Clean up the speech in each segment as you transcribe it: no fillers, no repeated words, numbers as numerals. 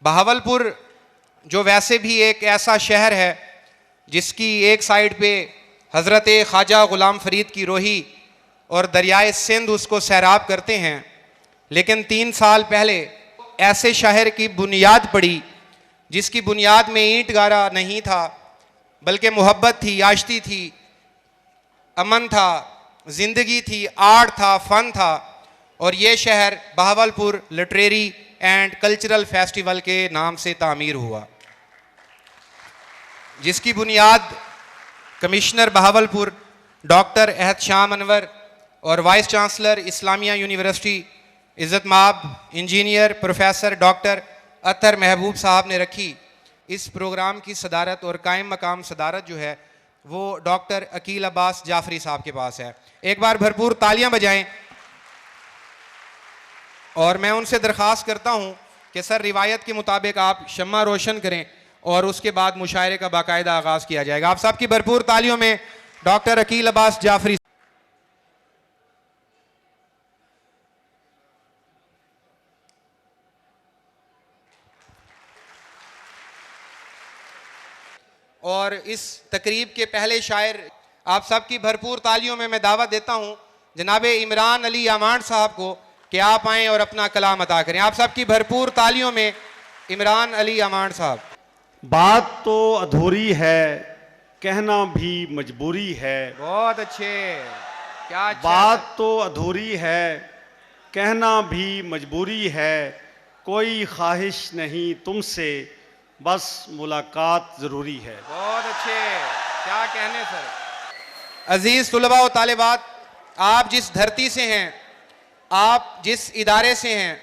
बहावलपुर जो वैसे भी एक ऐसा शहर है जिसकी एक साइड पे हज़रत ख्वाजा ग़ुलाम फ़रीद की रोही और दरियाए सिंध उसको सैराब करते हैं, लेकिन 3 साल पहले ऐसे शहर की बुनियाद पड़ी जिसकी बुनियाद में ईंट गारा नहीं था, बल्कि मोहब्बत थी, आश्ती थी, अमन था, ज़िंदगी थी, आर्ट था, फ़न था। और ये शहर Bahawalpur literary and cultural festival के नाम से तामीर हुआ, जिसकी बुनियाद कमिश्नर बहावलपुर डॉक्टर एहतशाम अनवर और वाइस चांसलर इस्लामिया यूनिवर्सिटी इज़्ज़त माब इंजीनियर प्रोफेसर डॉक्टर अतर महबूब साहब ने रखी। इस प्रोग्राम की सदारत और कायम मकाम सदारत जो है वो डॉक्टर अकील अब्बास जाफरी साहब के पास है। एक बार भरपूर तालियां बजाएं। और मैं उनसे दरख्वास्त करता हूं कि सर रिवायत के मुताबिक आप शम्मा रोशन करें और उसके बाद मुशायरे का बाकायदा आगाज़ किया जाएगा। आप सबकी भरपूर तालियों में डॉक्टर अकील अब्बास जाफरी। और इस तकरीब के पहले शायर, आप सबकी भरपूर तालियों में मैं दावत देता हूं जनाब इमरान अली यामांड साहब को कि आप आएँ और अपना कलाम अता करें। आप सबकी भरपूर तालियों में इमरान अली यामांड साहब। बात तो अधूरी है, कहना भी मजबूरी है। बहुत अच्छे, क्या अच्छा। बात तो अधूरी है, कहना भी मजबूरी है। कोई ख्वाहिश नहीं तुमसे, बस मुलाकात ज़रूरी है। बहुत अच्छे, क्या कहने सर। अजीज़ तुलबा और तालिबात, आप जिस धरती से हैं, आप जिस इदारे से हैं,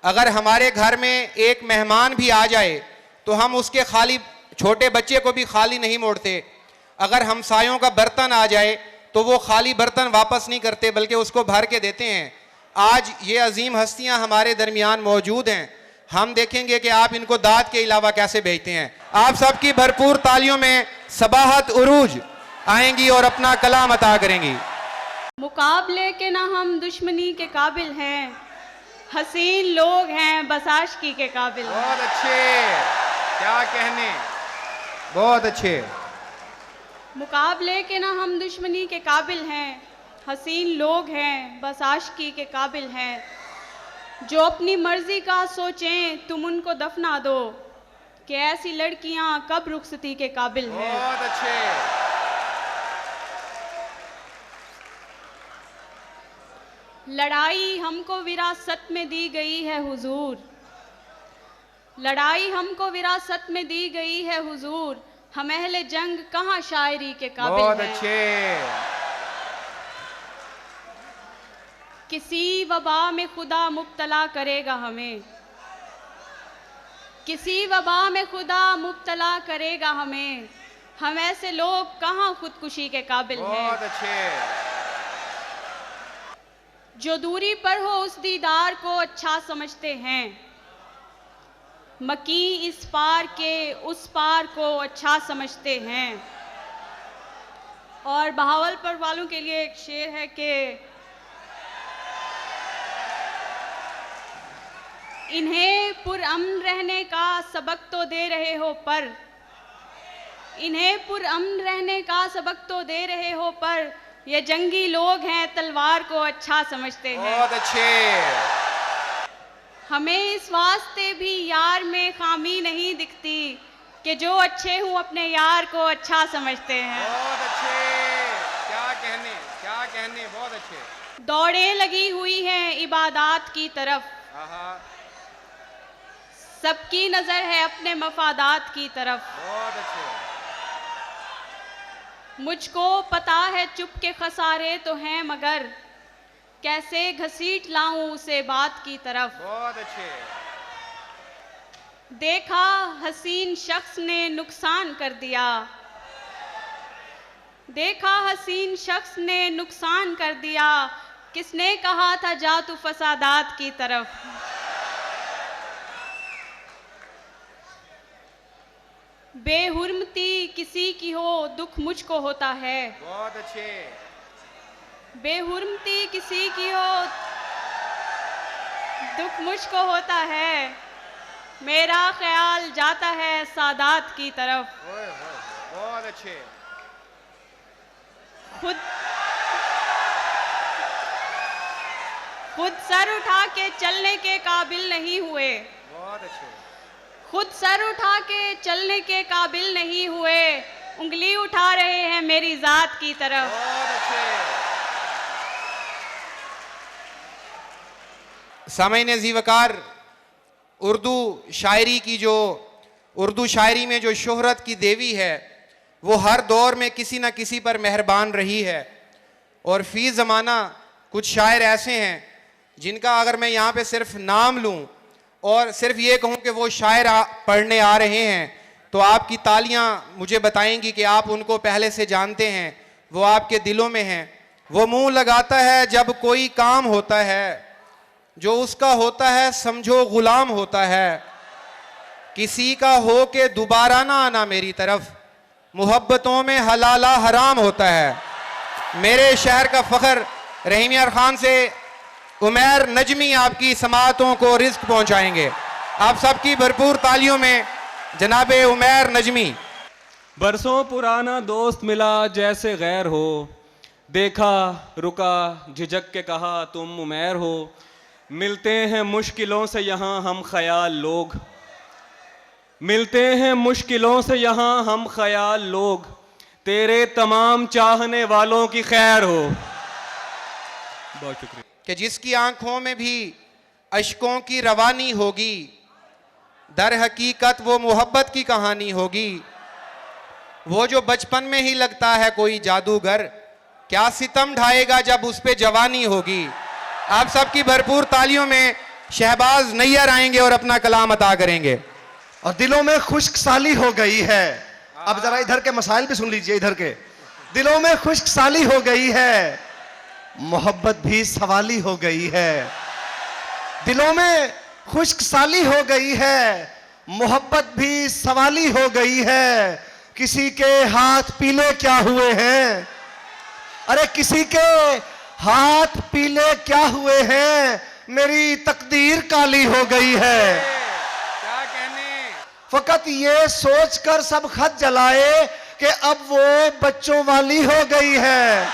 अगर हमारे घर में एक मेहमान भी आ जाए तो हम उसके खाली, छोटे बच्चे को भी खाली नहीं मोड़ते। अगर हमसायों का बर्तन आ जाए तो वो खाली बर्तन वापस नहीं करते बल्कि उसको भर के देते हैं। आज ये अजीम हस्तियां हमारे दरमियान मौजूद हैं, हम देखेंगे कि आप इनको दाद के अलावा कैसे भेजते हैं। आप सबकी भरपूर तालियों में सबाहत उरूज आएंगी और अपना कलाम अता करेंगी। मुकाबले के ना हम दुश्मनी के काबिल हैं, हसीन लोग हैं बस आशिकी के काबिल। बहुत अच्छे, क्या कहने, बहुत अच्छे। मुकाबले के ना हम दुश्मनी के काबिल हैं, हसीन लोग हैं बस आशिकी के काबिल हैं। जो अपनी मर्जी का सोचें तुम उनको दफना दो, कि ऐसी लड़कियां कब रुखसती के काबिल हैं। बहुत अच्छे। लड़ाई हमको विरासत में दी गई है हुजूर, लड़ाई हमको विरासत में दी गई है हुजूर। हम अहले जंग कहाँ शायरी के काबिल हैं। बहुत अच्छे। किसी वबा में खुदा मुब्तला करेगा हमें, किसी वबा में खुदा मुब्तला करेगा हमें। हम ऐसे लोग कहाँ खुदकुशी के काबिल हैं। बहुत अच्छे। जो दूरी पर हो उस दीदार को अच्छा समझते हैं, मकी इस पार के उस पार को अच्छा समझते हैं। और बहावलपुर वालों के लिए एक शेर है कि इन्हें पुरअमन रहने का सबक तो दे रहे हो पर, इन्हें पुरअमन रहने का सबक तो दे रहे हो पर, ये जंगी लोग हैं तलवार को अच्छा समझते हैं। बहुत अच्छे। हमें इस वास्ते भी यार में खामी नहीं दिखती कि जो अच्छे हूँ अपने यार को अच्छा समझते हैं। बहुत अच्छे, क्या कहने, क्या कहने, बहुत अच्छे। दौड़ें लगी हुई हैं इबादत की तरफ, सबकी नजर है अपने मफादात की तरफ। बहुत अच्छे। मुझको पता है चुप के खसारे तो हैं, मगर कैसे घसीट लाऊं उसे बात की तरफ। बहुत अच्छे। देखा हसीन शख्स ने नुकसान कर दिया, देखा हसीन शख्स ने नुकसान कर दिया, किसने कहा था जा तू फसादात की तरफ। बेहुरमती किसी की हो दुख मुझको होता है, बहुत अच्छे। बेहुरमती किसी की हो दुख मुझको होता है। मेरा ख्याल जाता है सादात की तरफ। बहुत अच्छे। खुद सर उठा के चलने के काबिल नहीं हुए। बहुत अच्छे। खुद सर उठा के चलने के काबिल नहीं हुए, उंगली उठा रहे हैं मेरी जात की तरफ। बहुत अच्छे। सामईन ज़ीवकार, उर्दू शायरी में जो शोहरत की देवी है वो हर दौर में किसी न किसी पर मेहरबान रही है। और फ़ी ज़माना कुछ शायर ऐसे हैं जिनका अगर मैं यहाँ पे सिर्फ नाम लूँ और सिर्फ ये कहूँ कि वो शायर पढ़ने आ रहे हैं तो आपकी तालियाँ मुझे बताएंगी कि आप उनको पहले से जानते हैं, वो आपके दिलों में हैं। वो मुंह लगाता है जब कोई काम होता है, जो उसका होता है समझो गुलाम होता है। किसी का हो के दोबारा ना आना मेरी तरफ, मोहब्बतों में हलाला हराम होता है। मेरे शहर का फ़ख्र रहीम यार खान से उमैर नजमी आपकी समाअतों को रिज़्क़ पहुंचाएंगे। आप सबकी भरपूर तालियों में जनाबे उमैर नजमी। बरसों पुराना दोस्त मिला जैसे गैर हो, देखा रुका झिझक के कहा तुम उमैर हो। मिलते हैं मुश्किलों से यहाँ हम ख्याल लोग, मिलते हैं मुश्किलों से यहाँ हम ख्याल लोग, तेरे तमाम चाहने वालों की खैर हो। बहुत शुक्रिया। कि जिसकी आंखों में भी अश्कों की रवानी होगी, दर हकीकत वो मोहब्बत की कहानी होगी। वो जो बचपन में ही लगता है कोई जादूगर, क्या सितम ढाएगा जब उस पे जवानी होगी। आप सबकी भरपूर तालियों में शहबाज नैयर आएंगे और अपना कलाम अता करेंगे। और दिलों में खुश्क साली हो गई है। अब जरा इधर के मसाइल भी सुन लीजिए। इधर के दिलों में खुश्क साली हो गई है, मोहब्बत भी सवाली हो गई है। दिलों में खुश्क साली हो गई है, मोहब्बत भी सवाली हो गई है। किसी के हाथ पीले क्या हुए हैं, अरे किसी के हाथ पीले क्या हुए हैं, मेरी तकदीर काली हो गई है। क्या कहने। फकत ये सोचकर सब खत जलाए कि अब वो बच्चों वाली हो गई है।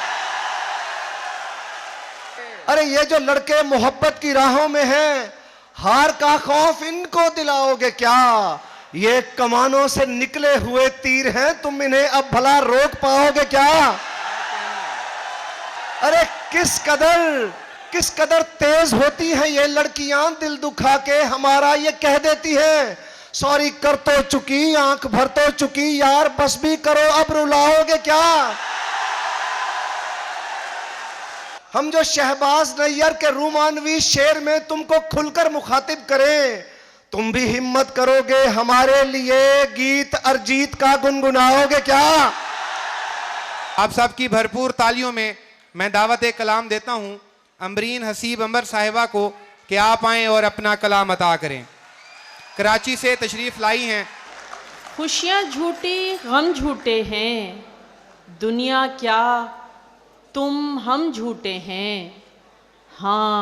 अरे ये जो लड़के मोहब्बत की राहों में हैं, हार का खौफ इनको दिलाओगे क्या। ये कमानों से निकले हुए तीर हैं, तुम इन्हें अब भला रोक पाओगे क्या। अरे किस कदर तेज होती हैं ये लड़कियां, दिल दुखा के हमारा ये कह देती हैं। सॉरी कर तो चुकी, आंख भर तो चुकी, यार बस भी करो अब रुलाओगे क्या। हम जो शहबाज नैयर के रूमानवी शेर में तुमको खुलकर मुखातिब करें, तुम भी हिम्मत करोगे हमारे लिए गीत अरजीत का गुनगुनाओगे क्या। आप सबकी भरपूर तालियों में मैं दावत कलाम देता हूं अमरीन हसीब अमर साहिबा को कि आप आएँ और अपना कलाम अता करें। कराची से तशरीफ़ लाई हैं। खुशियाँ झूठी गम झूठे हैं, दुनिया क्या तुम हम झूठे हैं। हाँ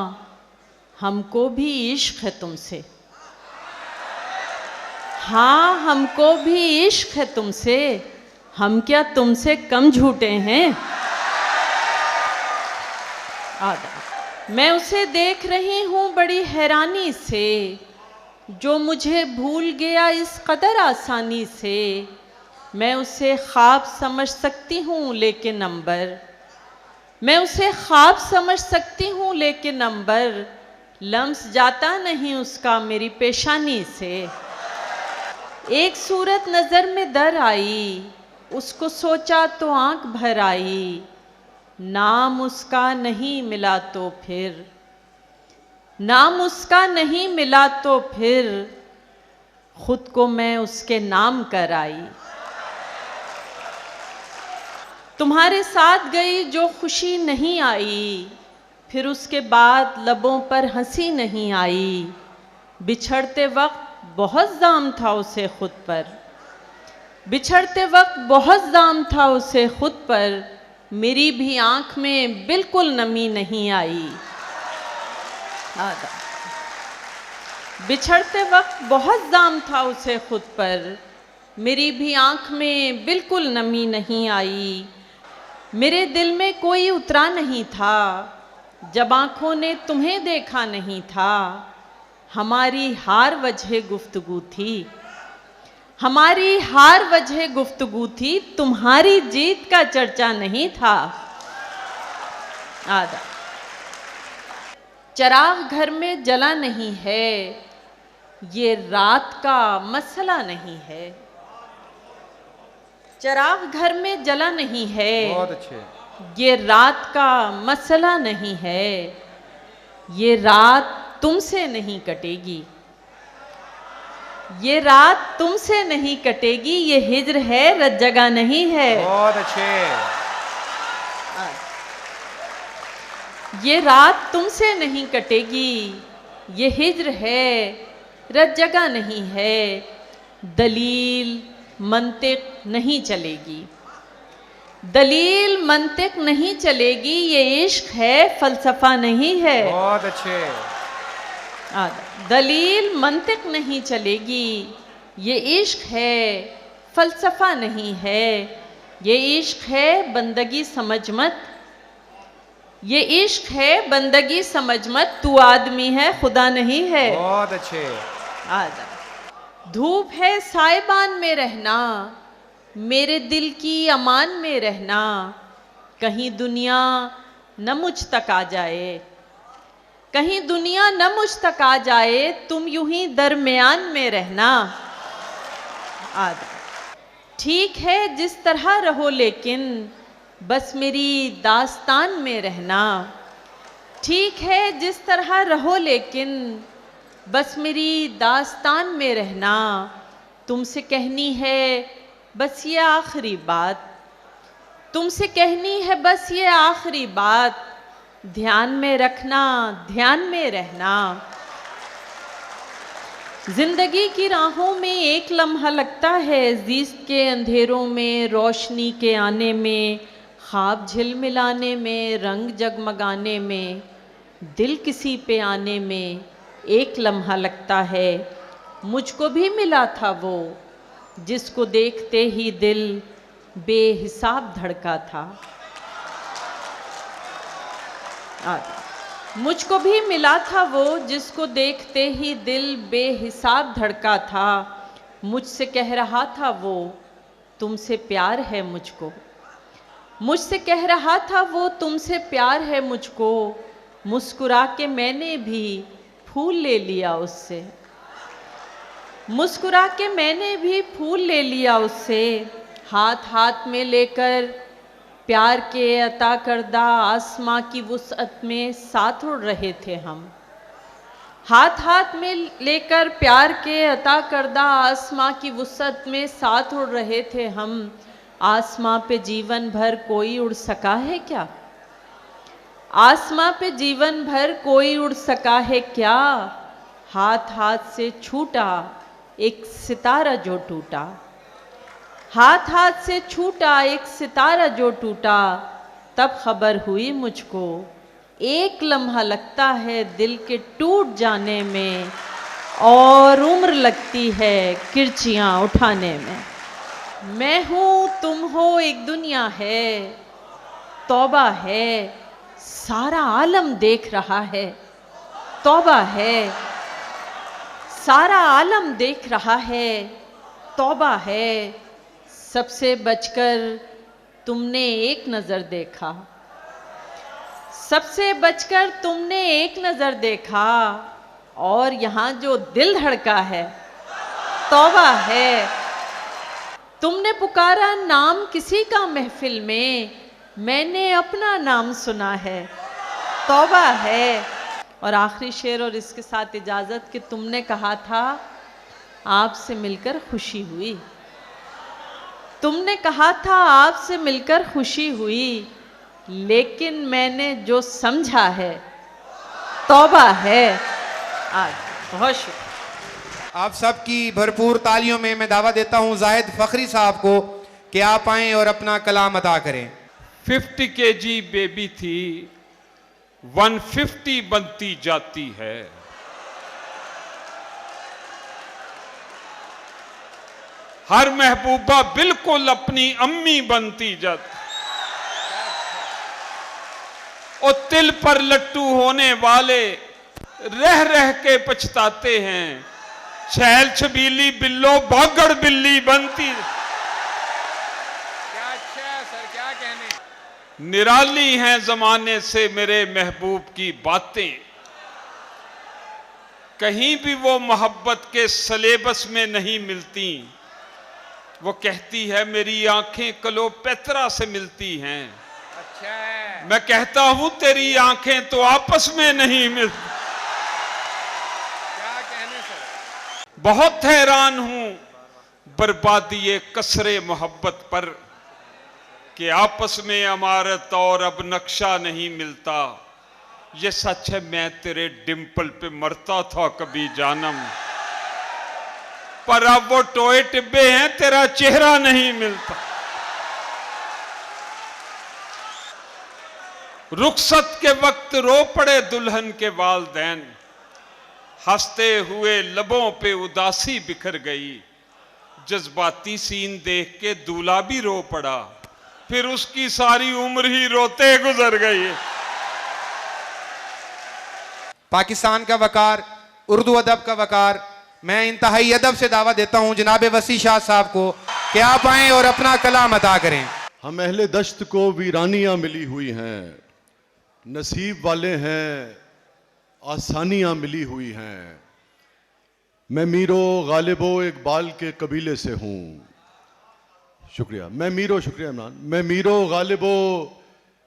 हमको भी इश्क है तुमसे, हाँ हमको भी इश्क है तुमसे, हम क्या तुमसे कम झूठे हैं। मैं उसे देख रही हूँ बड़ी हैरानी से, जो मुझे भूल गया इस कदर आसानी से। मैं उसे ख्वाब समझ सकती हूँ लेकिन नंबर, मैं उसे ख्वाब समझ सकती हूँ लेकिन नंबर लम्स जाता नहीं उसका मेरी पेशानी से। एक सूरत नज़र में दर आई, उसको सोचा तो आंख भर आई। नाम उसका नहीं मिला तो फिर, नाम उसका नहीं मिला तो फिर खुद को मैं उसके नाम कर आई। तुम्हारे साथ गई जो खुशी नहीं आई, फिर उसके बाद लबों पर हंसी नहीं आई। बिछड़ते वक्त बहुत जाम था उसे खुद पर, बिछड़ते वक्त बहुत जाम था उसे खुद पर, मेरी भी आंख में बिल्कुल नमी नहीं आई। बिछड़ते वक्त बहुत जाम था उसे खुद पर, मेरी भी आंख में बिल्कुल नमी नहीं आई। मेरे दिल में कोई उतरा नहीं था जब आंखों ने तुम्हें देखा नहीं था। हमारी हार वजह गुफ्तगू थी, हमारी हार वजह गुफ्तगू थी, तुम्हारी जीत का चर्चा नहीं था। आदा चिराग घर में जला नहीं है, ये रात का मसला नहीं है। चिराग घर में जला नहीं है, बहुत अच्छे। ये रात का मसला नहीं है। ये रात तुमसे नहीं कटेगी, ये रात तुमसे नहीं कटेगी। ये हिज्र है, रत जगह नहीं है। बहुत अच्छे। ये रात तुमसे नहीं कटेगी, ये हिज्र है, रत जगह नहीं है। दलील मंतिक नहीं चलेगी, दलील मंतिक नहीं चलेगी। ये इश्क है, फलसफा नहीं है। बहुत अच्छे। दलील मंतिक नहीं चलेगी, ये इश्क है, फलसफा नहीं है। ये इश्क है, बंदगी समझ मत, ये इश्क है, बंदगी समझ मत। तू आदमी है, खुदा नहीं है। बहुत अच्छे। धूप है साइबान में रहना, मेरे दिल की अमान में रहना। कहीं दुनिया न मुझ तक आ जाए, कहीं दुनिया न मुझ तक आ जाए। तुम यूं ही दरमियान में रहना। ठीक है जिस तरह रहो, लेकिन बस मेरी दास्तान में रहना। ठीक है जिस तरह रहो, लेकिन बस मेरी दास्तान में रहना। तुमसे कहनी है बस ये आखिरी बात, तुमसे कहनी है बस ये आखिरी बात। ध्यान में रखना, ध्यान में रहना। जिंदगी की राहों में एक लम्हा लगता है, ज़ीस्त के अंधेरों में रोशनी के आने में, ख्वाब झिलमिलाने में, रंग जगमगाने में, दिल किसी पे आने में एक लम्हा लगता है। मुझको भी मिला था वो जिसको देखते ही दिल बेहिसाब धड़का था। मुझको भी मिला था वो जिसको देखते ही दिल बेहिसाब धड़का था। मुझसे कह रहा था वो तुमसे प्यार है मुझको, मुझसे कह रहा था वो तुमसे प्यार है मुझको। मुस्कुरा के मैंने भी फूल ले लिया उससे, मुस्कुरा के मैंने भी फूल ले लिया उससे। हाथ हाथ में लेकर प्यार के अता करदा आसमां की वुसअत में साथ उड़ रहे थे हम। हाथ हाथ में लेकर प्यार के अता करदा आसमां की वुसअत में साथ उड़ रहे थे हम। आसमां पे जीवन भर कोई उड़ सका है क्या, आसमां पे जीवन भर कोई उड़ सका है क्या। हाथ हाथ से छूटा एक सितारा जो टूटा, हाथ हाथ से छूटा एक सितारा जो टूटा। तब खबर हुई मुझको एक लम्हा लगता है दिल के टूट जाने में, और उम्र लगती है किरचियाँ उठाने में। मैं हूँ तुम हो एक दुनिया है, तौबा है सारा आलम देख रहा है। तौबा है सारा आलम देख रहा है, तौबा है। सबसे बचकर तुमने एक नज़र देखा, सबसे बचकर तुमने एक नज़र देखा। और यहाँ जो दिल धड़का है, तौबा है। तुमने पुकारा नाम किसी का महफिल में, मैंने अपना नाम सुना है, तौबा है। और आखिरी शेर और इसके साथ इजाज़त कि तुमने कहा था आपसे मिलकर खुशी हुई, तुमने कहा था आपसे मिलकर खुशी हुई। लेकिन मैंने जो समझा है, तौबा है। आज बहुत शुक्रिया। आप सबकी भरपूर तालियों में मैं दावा देता हूं जाहिद फखरी साहब को कि आप आएं और अपना कलाम अदा करें। 50 kg बेबी थी 150 बनती जाती है, हर महबूबा बिल्कुल अपनी अम्मी बनती जद, और तिल पर लट्टू होने वाले रह रह के पछताते हैं, छैल छबीली बिल्लो बागड़ बिल्ली बनती। क्या अच्छा है सर, क्या कहने। निराली हैं जमाने से मेरे महबूब की बातें, कहीं भी वो मोहब्बत के सलेबस में नहीं मिलती। वो कहती है मेरी आंखें क्लोपेत्रा से मिलती हैं, अच्छा है। मैं कहता हूं तेरी आंखें तो आपस में नहीं मिलती। क्या कहने सर। बहुत हैरान हूं बर्बादी कसरे मोहब्बत पर, कि आपस में इमारत और अब नक्शा नहीं मिलता। ये सच है मैं तेरे डिंपल पे मरता था कभी जानम, पर अब वो टोए टिब्बे हैं तेरा चेहरा नहीं मिलता। रुखसत के वक्त रो पड़े दुल्हन के वालदैन, हंसते हुए लबों पे उदासी बिखर गई। जज्बाती सीन देख के दूल्हा भी रो पड़ा, फिर उसकी सारी उम्र ही रोते गुजर गई। पाकिस्तान का वकार, उर्दू अदब का वकार, मैं इंतहाई अदब से दावा देता हूं जनाब वसी शाह साहब को कि आप आएं और अपना कलाम अदा करें। हम अहले दश्त को वीरानियां मिली हुई हैं, नसीब वाले हैं आसानियां मिली हुई हैं। मैं मीरो गालिबो इकबाल के कबीले से हूं। शुक्रिया। शुक्रिया इमरान। मैं मीरो गालिबो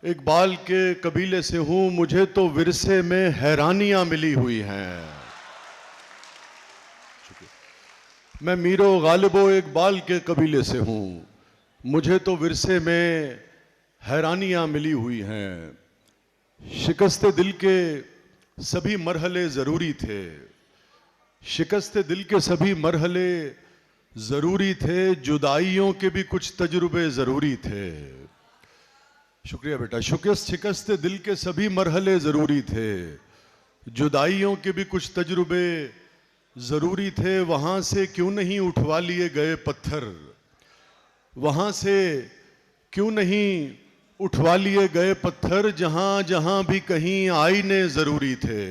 इकबाल के कबीले से हूं, मुझे तो विरसे में हैरानियां मिली हुई हैं। शुक्रिया। मैं मीरो गालिबो इकबाल के कबीले से हूं, मुझे तो विरसे में हैरानियां मिली हुई हैं। शिकस्ते दिल के सभी मरहले ज़रूरी थे, शिकस्ते दिल के सभी मरहले ज़रूरी थे, जुदाइयों के भी कुछ तजुर्बे ज़रूरी थे। शुक्रिया बेटा। शिकस्ते दिल के सभी मरहले ज़रूरी थे, जुदाइयों के भी कुछ तजुर्बे ज़रूरी थे। वहाँ से क्यों नहीं उठवा लिए गए पत्थर, वहाँ से क्यों नहीं उठवा लिए गए पत्थर, जहां जहां भी कहीं आईने जरूरी थे।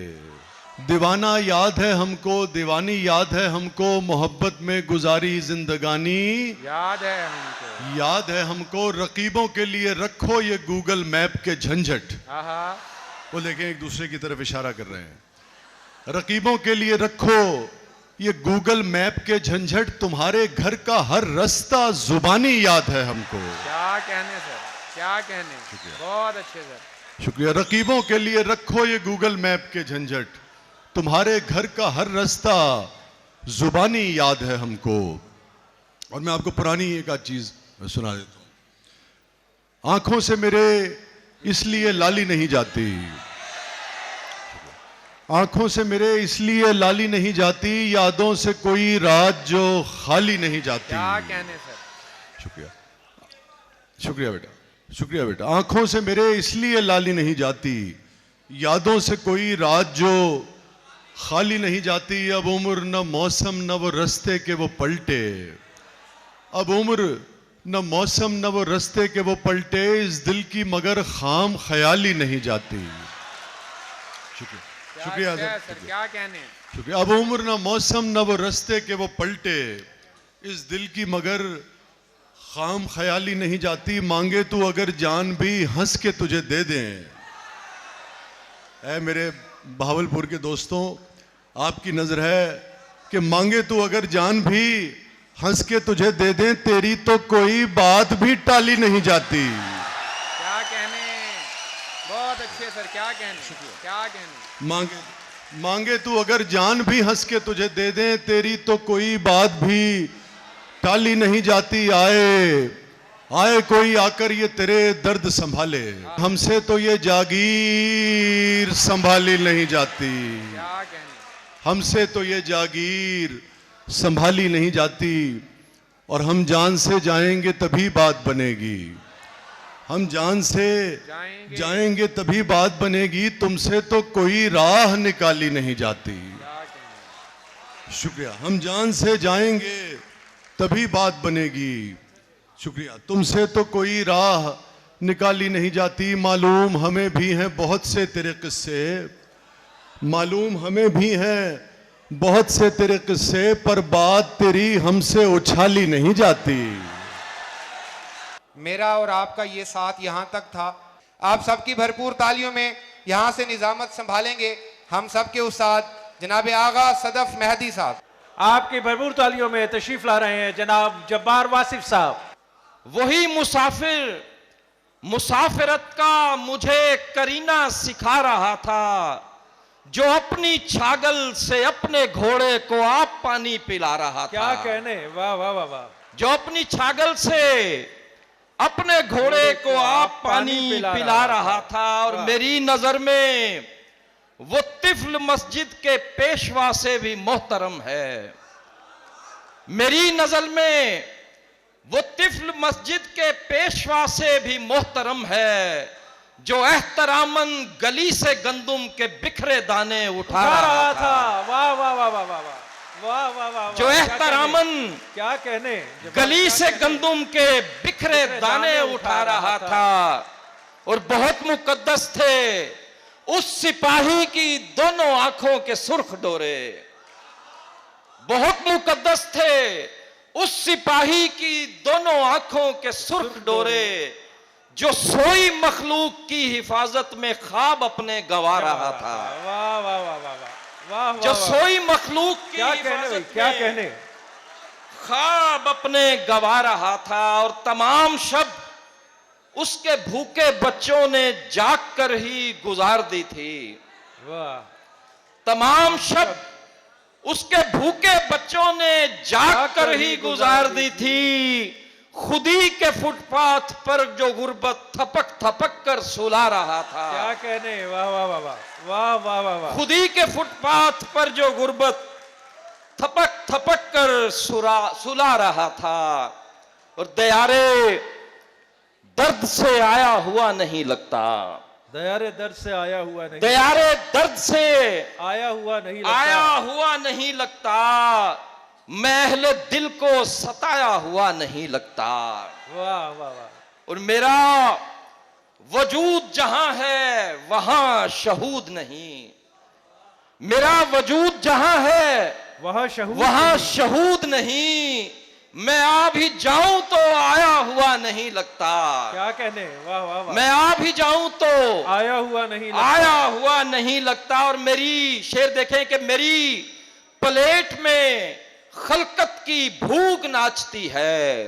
दीवाना याद है हमको, दीवानी याद है हमको, मोहब्बत में गुजारी जिंदगानी याद है हमको, याद है हमको। रकीबों के लिए रखो ये गूगल मैप के झंझट। वो देखें एक दूसरे की तरफ इशारा कर रहे हैं। रकीबों के लिए रखो ये गूगल मैप के झंझट, तुम्हारे घर का हर रास्ता जुबानी याद है हमको। क्या कहने सर, क्या कहने। बहुत अच्छे सर। शुक्रिया। रकीबों के लिए रखो ये गूगल मैप के झंझट, तुम्हारे घर का हर रास्ता जुबानी याद है हमको। और मैं आपको पुरानी एक आध चीज सुना देता हूं। आंखों से मेरे इसलिए लाली नहीं जाती, आंखों से मेरे इसलिए लाली नहीं जाती, यादों से कोई रात जो खाली नहीं जाती। क्या कहने सर। शुक्रिया। शुक्रिया बेटा, शुक्रिया बेटा। आंखों से मेरे इसलिए लाली नहीं जाती, यादों से कोई रात जो खाली नहीं जाती। अब उम्र न मौसम न वो रास्ते के वो पलटे, अब उम्र न मौसम न वो रास्ते के वो पलटे, इस दिल की मगर खाम ख्याली नहीं जाती। शुक्रिया। शुक्रिया सर, क्या कहने। शुक्रिया। अब उम्र न मौसम न वो रास्ते के वो पलटे, इस दिल की मगर खाम ख्याली नहीं जाती। मांगे तू अगर जान भी हंस के तुझे दे दें। ऐ मेरे बहावलपुर के दोस्तों, आपकी नजर है कि मांगे तू अगर जान भी हंस के तुझे दे दें, तेरी तो कोई बात भी टाली नहीं जाती। क्या कहने। बहुत अच्छे सर, क्या कहने, क्या कहने। मांगे तू अगर जान भी हंस के तुझे दे दें, तेरी तो कोई बात भी टाली नहीं जाती। आए कोई आकर ये तेरे दर्द संभाले, हमसे तो ये जागीर संभाली नहीं जाती। क्या कहने। हमसे तो ये जागीर संभाली नहीं जाती। और हम जान से जाएंगे तभी बात बनेगी, हम जान से जाएंगे तभी बात बनेगी, तुमसे तो कोई राह निकाली नहीं जाती। शुक्रिया। हम जान से जाएंगे तभी बात बनेगी। शुक्रिया। तुमसे तो कोई राह निकाली नहीं जाती, मालूम हमें भी हैं बहुत से तेरे किस्से, मालूम हमें भी हैं बहुत से तेरे किस्से, पर बात तेरी हमसे उछाली नहीं जाती। मेरा और आपका ये साथ यहाँ तक था। आप सबकी भरपूर तालियों में यहाँ से निजामत संभालेंगे हम सबके उस्ताद जनाब आगा सदफ मेहदी साहब। आपकी भरपूर तालियों में तशरीफ ला रहे हैं जनाब जब्बार वासिफ साहब। वही मुसाफिर मुसाफिरत का मुझे करीना सिखा रहा था, जो अपनी छागल से अपने घोड़े को आप पानी पिला रहा था। क्या कहने, वाह वाह वाह वाह। जो अपनी छागल से अपने घोड़े को आप पानी पिला रहा था। और मेरी नजर में वो तिफल मस्जिद के पेशवा से भी मोहतरम है। मेरी नजर में वो तिफल मस्जिद के पेशवा से भी मोहतरम है, जो एहतरामन गली से गंदुम के बिखरे दाने उठा रहा था। वाह वाह वाह वाह वाह वाह वाह वाह। जो एहतरामन क्या कहने गली से गंदुम के बिखरे दाने उठा रहा था। और बहुत मुकद्दस थे उस सिपाही की दोनों आंखों के सुर्ख डोरे। बहुत मुकद्दस थे उस सिपाही की दोनों आंखों के सुर्ख डोरे, जो सोई मखलूक की हिफाजत में ख्वाब अपने गवा रहा था। वाह वाह वाह वाह वाह। जो सोई मखलूक की क्या कहने, क्या कहने, ख्वाब अपने गवा रहा था। और तमाम शब उसके भूखे बच्चों ने जाग कर ही गुजार दी थी। वाह। तमाम शब उसके भूखे बच्चों ने जाग कर ही गुजार दी थी। खुदी के फुटपाथ पर जो गुर्बत थपक थपक कर सुला रहा था। क्या कहने, वाह वाह वाह वाह वाह वाह वाह। खुदी के फुटपाथ पर जो गुर्बत थपक थपक कर सुला रहा था। और दयारे दर्द से आया हुआ नहीं लगता। दयारे दर्द से आया हुआ नहीं, दयारे दर्द से आया हुआ नहीं लगता। आया हुआ नहीं लगता। मैं अहले दिल को सताया हुआ नहीं लगता। वाह वाह वाह। और मेरा वजूद जहां है वहां शहूद नहीं। मेरा वजूद जहां है वहां शहूद नहीं। मैं आ भी जाऊं तो आया हुआ नहीं लगता। क्या कहने, वाह वाह वाह। मैं आ भी जाऊं तो आया हुआ नहीं लगता। आया हुआ नहीं लगता। और मेरी शेर देखें कि मेरी प्लेट में खलकत की भूख नाचती है।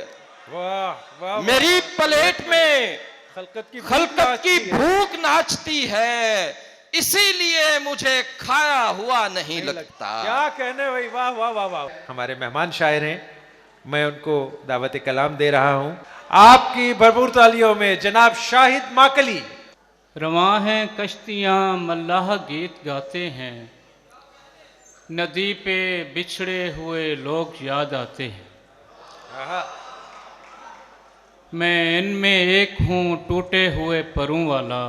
वाह वाह। मेरी प्लेट में खलकत की भूख नाचती है, इसीलिए मुझे खाया हुआ नहीं लगता। क्या कहने भाई, वाह वाह वाह वाह। हमारे मेहमान शायर हैं, मैं उनको दावत कलाम दे रहा हूं। आपकी भरपूर तालियों में जनाब शाहिद माकली। रवां हैं कश्तियां मल्लाह गीत गाते हैं, नदी पे बिछड़े हुए लोग याद आते हैं। मैं इनमें एक हूँ टूटे हुए परों वाला,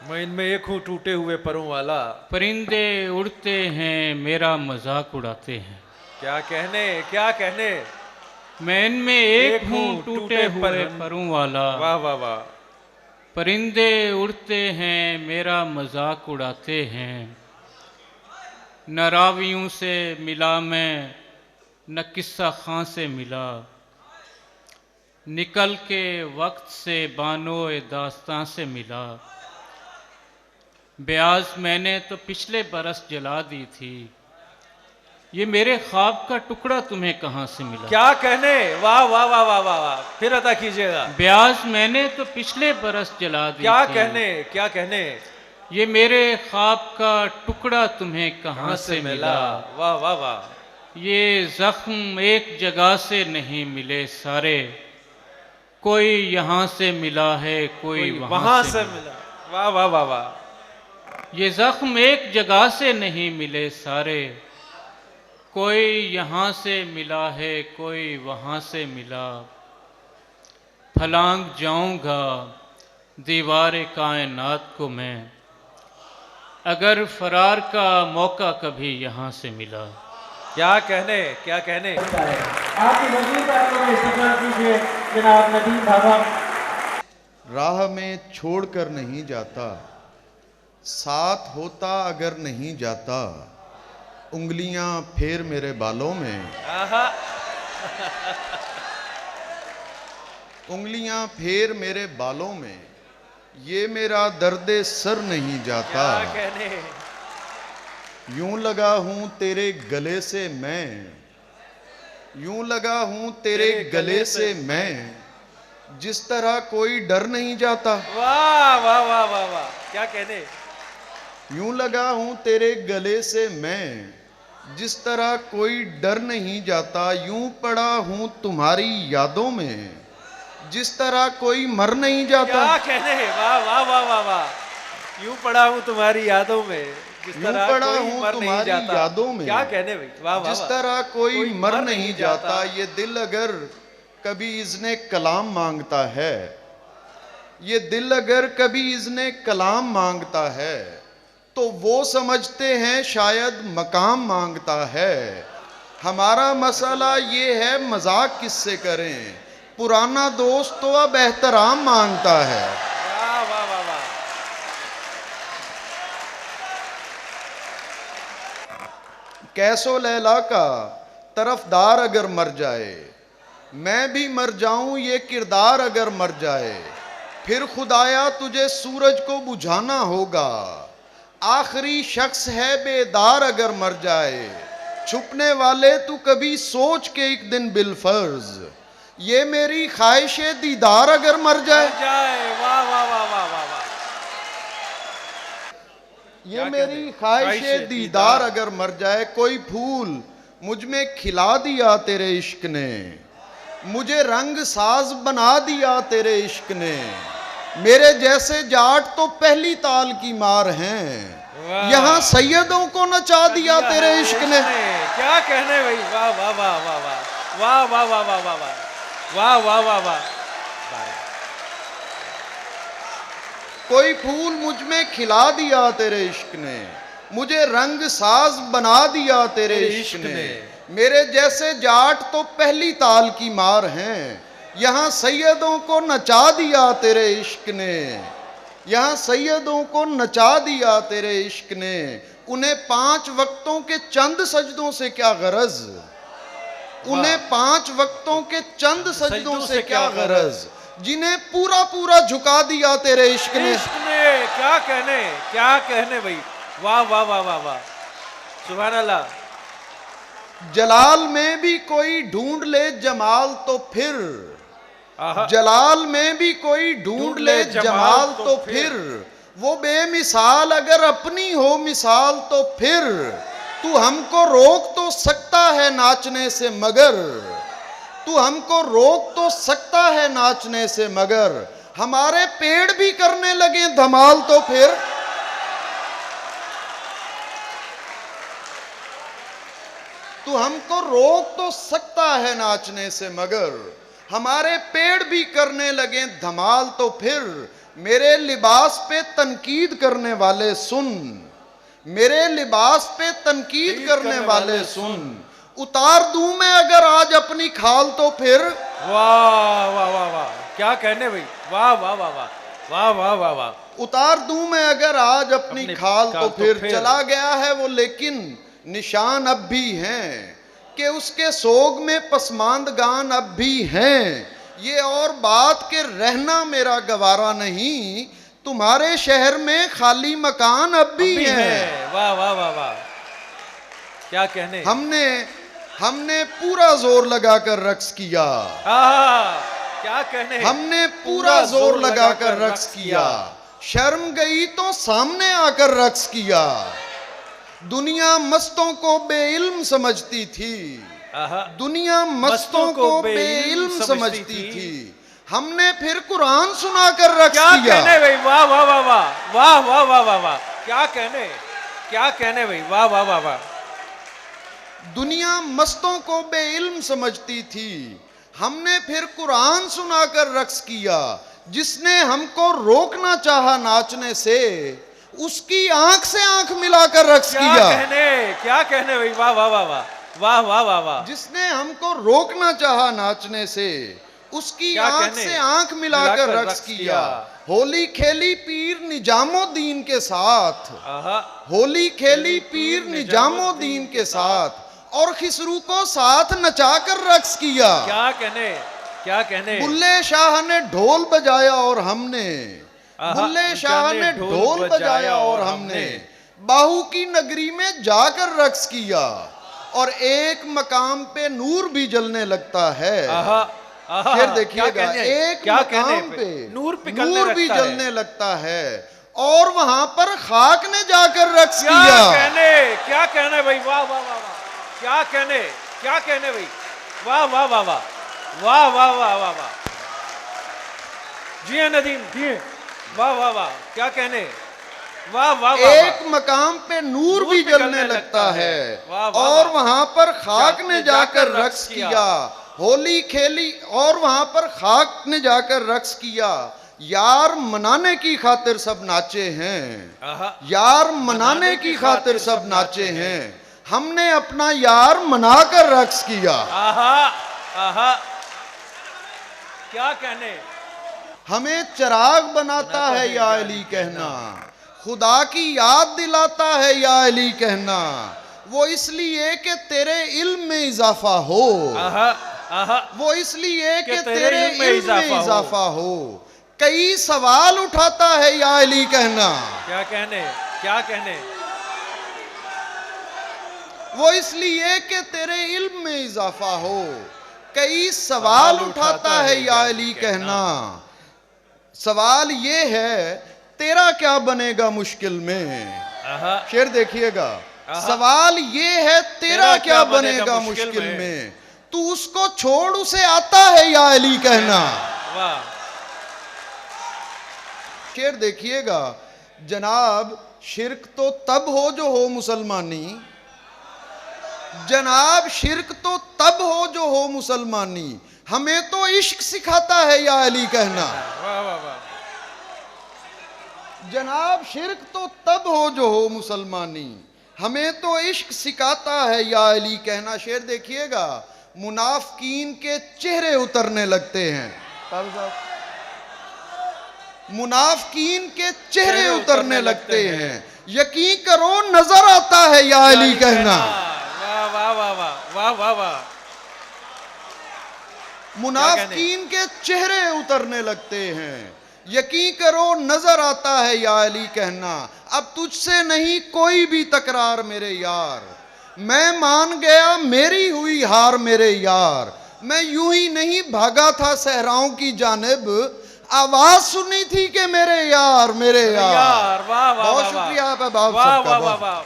मैं इनमें एक हूँ टूटे हुए परों वाला। परिंदे उड़ते हैं मेरा मजाक उड़ाते हैं। क्या कहने, क्या कहने। मैं इनमें एक हूँ टूटे हुए परों वाला। वाह वाह वाह। परिंदे उड़ते हैं मेरा मजाक उड़ाते हैं। न रावियों से मिला मैं न किस्सा खां से मिला, निकल के वक्त से बानोए दास्तां से मिला। ब्याज मैंने तो पिछले बरस जला दी थी, ये मेरे ख्वाब का टुकड़ा तुम्हें कहाँ से मिला। क्या कहने, वाह वाह वाह वाह वाह वाह। फिर अदा कीजिएगा। ब्याज मैंने तो पिछले बरस जला दी क्या थी, कहने, क्या कहने। ये मेरे ख्वाब का टुकड़ा तुम्हें कहाँ से मिला। वाह वाह वाह। ये जख्म एक जगह से नहीं मिले सारे, कोई यहाँ से मिला है कोई वहाँ से मिला। वाह वाह वाह वाह। ये जख्म एक जगह से नहीं मिले सारे, कोई यहाँ से मिला है कोई वहाँ से मिला। फलांग जाऊंगा दीवार कायनात को मैं, अगर फरार का मौका कभी यहाँ से मिला। क्या कहने, क्या कहने। आपकी वजीर साहब को इस्तकबाल कीजिए जनाब नदीम बाबा। राह में छोड़कर नहीं जाता, साथ होता अगर नहीं जाता, उंगलियां फेर मेरे बालों में, उंगलियां फेर मेरे बालों में, ये मेरा दर्दे सर नहीं जाता। क्या कहने। यूं लगा हूं तेरे गले से मैं, यूं लगा हूं तेरे गले से मैं, जिस तरह कोई डर नहीं जाता। वाह वाह वाह वाह वाह, क्या कहने। यूं लगा हूं तेरे गले से मैं, जिस तरह कोई डर नहीं जाता, यूं पड़ा हूं तुम्हारी यादों में, जिस तरह कोई मर नहीं जाता। क्या कहने, वाह वाह वाह वाह वाह। यूं पड़ा हूं तुम्हारी यादों में, जिस तरह पड़ा कोई हूं मर नहीं तुम्हारी जाता। यादों में, क्या कहने भाई, वाह वाह जिस वाह। तरह कोई मर नहीं जाता। ये दिल अगर कभी इज़्ने कलाम मांगता है, ये दिल अगर कभी इज़्ने कलाम मांगता है, तो वो समझते हैं शायद मकाम मांगता है। हमारा मसला ये है मजाक किससे करें, पुराना दोस्त तो अब एहतराम मांगता है। वाह वाह वाह वाह। कैसो लैला का तरफदार अगर मर जाए, मैं भी मर जाऊं ये किरदार अगर मर जाए, फिर खुदाया तुझे सूरज को बुझाना होगा, आखिरी शख्स है बेदार अगर मर जाए, छुपने वाले तू कभी सोच के एक दिन बिलफर्ज, ये मेरी ख्वाहिश दीदार अगर मर जाए। वाह वाह वाह वाह वाह वाह। ये मेरी ख्वाहिश दीदार अगर मर जाए। कोई फूल मुझ में खिला दिया तेरे इश्क ने, मुझे रंग साज बना दिया तेरे इश्क ने, मेरे जैसे जाट तो पहली ताल की मार हैं, यहाँ सैयदों को नचा दिया तेरे इश्क ने। क्या कहने भाई, वाह वाह वाह वाह वाह वाह वाह वाह वाह वाह वाह वाह वाह वाह। कोई फूल मुझ में खिला दिया तेरे इश्क ने, मुझे रंग साज बना दिया तेरे इश्क ने, मेरे जैसे जाट तो पहली ताल की मार हैं, यहाँ सैयदों को नचा दिया तेरे इश्क ने, यहाँ सैयदों को नचा दिया तेरे इश्क ने। उन्हें 5 वक्तों के चंद सजदों से क्या गरज, उन्हें 5 वक्तों के चंद सजदों से क्या गरज, जिन्हें पूरा पूरा झुका दिया तेरे इश्क ने। क्या कहने भाई, वाह वाह वाह वाह वाह, सुभान अल्लाह। जलाल में भी कोई ढूंढ ले जमाल तो फिर, जलाल में भी कोई ढूंढ ले जमाल तो फिर, वो बेमिसाल अगर अपनी हो मिसाल तो फिर, तू हमको रोक तो सकता है नाचने से मगर, तू हमको रोक तो सकता है नाचने से मगर, हमारे पेड़ भी करने लगे धमाल तो फिर। तू हमको रोक तो सकता है नाचने से मगर, हमारे पेड़ भी करने लगे धमाल तो फिर, मेरे लिबास पे तनकीद करने वाले सुन, मेरे लिबास पे तनकीद करने वाले सुन, उतार दूं मैं अगर आज अपनी खाल तो फिर। वाह वाह वाह वाह, क्या कहने भाई, वाह वाह वाह वाह वाह वाह वाह वाह। उतार दूं मैं अगर आज अपनी खाल तो फिर, चला गया है वो लेकिन निशान अब भी हैं, कि उसके सोग में पसमानदगान अब भी हैं, ये और बात के रहना मेरा गवारा नहीं, तुम्हारे शहर में खाली मकान अब भी है। वाह वाह वाह वाह, क्या कहने। हमने पूरा जोर लगाकर रक्स किया, क्या कहने। हमने पूरा जोर लगाकर रक्स किया, शर्म गई तो सामने आकर रक्स किया, दुनिया मस्तों को बेइल्म समझती थी, दुनिया मस्तों को बेइल्म समझती थी, हमने फिर कुरान सुनाकर रक्स किया। क्या कहने भाई, वाह वाह वाह वाह वाह वाह वाह वाह वाह, क्या कहने भाई, वाह वाह वाह वाह। दुनिया मस्तों को बेइल्म समझती थी, हमने फिर कुरान सुनाकर रक्स किया, जिसने हमको रोकना चाहा नाचने से, उसकी आंख से आंख मिलाकर रक्स किया। क्या कहने भाई, वाह वाह वाह वाह, वाह वाह वाह वाह। जिसने हमको रोकना चाहा नाचने से, उसकी क्या आंख कहने? से आंख मिलाकर रक्स किया। होली खेली पीर निजामुद्दीन के साथ, होली खेली पीर निजामुद्दीन के साथ, और खिसरू को साथ नचाकर रक्स किया। क्या कहने, क्या कहने। बुल्ले शाह ने ढोल बजाया और हमने, बुल्ले शाह ने ढोल बजाया और हमने बाहू की नगरी में जाकर रक्स किया। और एक मकाम पे नूर भी जलने लगता है। फिर देखिएगा, एक मकाम पे नूर भी जलने लगता है और वहां पर खाक ने जाकर रक्स किया। क्या कहने भाई, वाह वाह वाह वाह। क्या कहने, क्या कहने भाई, वाह वाह वाह वाह वाह वाह वाह वाह वाह। जी नदीम जी, वाह वाह वाह। क्या कहने, वाह वाह वाह। एक मकाम पे नूर भी जलने लगता है और वहां पर खाक ने जाकर रक्स किया। होली खेली और वहां पर खाक ने जाकर रक्स किया। यार मनाने की खातिर सब नाचे हैं, यार मनाने की खातिर सब नाचे हैं। हमने अपना यार मनाकर रक्स किया। क्या कहने। हमें चिराग बनाता है या अली कहना, खुदा की याद दिलाता है या अली कहना। वो इसलिए कि तेरे इल्म में इजाफा हो, वो इसलिए कि तेरे इल्म में इजाफा हो। कई सवाल उठाता है या अली कहना। क्या कहने, क्या कहने। वो इसलिए कि तेरे इल्म में इजाफा हो। कई सवाल उठाता है या अली कहना। सवाल ये है, तेरा क्या बनेगा मुश्किल में। शेर देखिएगा, सवाल ये है, तेरा क्या बनेगा मुश्किल में। तू उसको छोड़, उसे आता है या अली कहना। शेर देखिएगा, जनाब शिर्क तो तब हो जो हो मुसलमानी, जनाब शिर्क तो तब हो जो हो मुसलमानी। हमें तो इश्क सिखाता है या अली कहना। जनाब शिर्क तो तब हो जो हो मुसलमानी, हमें तो इश्क सिखाता है या अली कहना। शेर देखिएगा, मुनाफिकीन के चेहरे उतरने लगते हैं, मुनाफिकीन के चेहरे उतरने लगते हैं। यकीन करो नजर आता है या अली कहना। वाह वाह वाह वाह वाह वाह। मुनाफिकीन के चेहरे उतरने लगते हैं, यकीन करो नजर आता है या अली कहना। अब तुझसे नहीं कोई भी तकरार मेरे यार, मैं मान गया मेरी हुई हार मेरे यार। मैं यूं ही नहीं भागा था सहराओं की जानिब, आवाज सुनी थी कि मेरे यार मेरे यार। वाह वाह, बहुत शुक्रिया आप बाप वाह सबका। वाह वाह।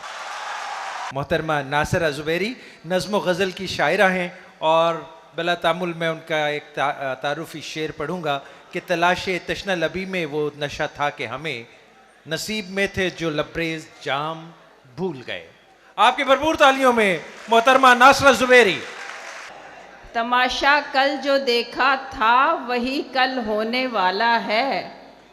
मोहतरमा नासिरा ज़ुबैरी नज़्म गज़ल की शायरा हैं और बिला तामुल मैं उनका एक तारुफी शेर पढ़ूंगा कि तलाशे तशना लबी में वो नशा था कि हमें नसीब में थे जो लबरेज जाम भूल गए। आपकी भरपूर तालियों में मोहतरमा नासिरा ज़ुबैरी। तमाशा कल जो देखा था वही कल होने वाला है,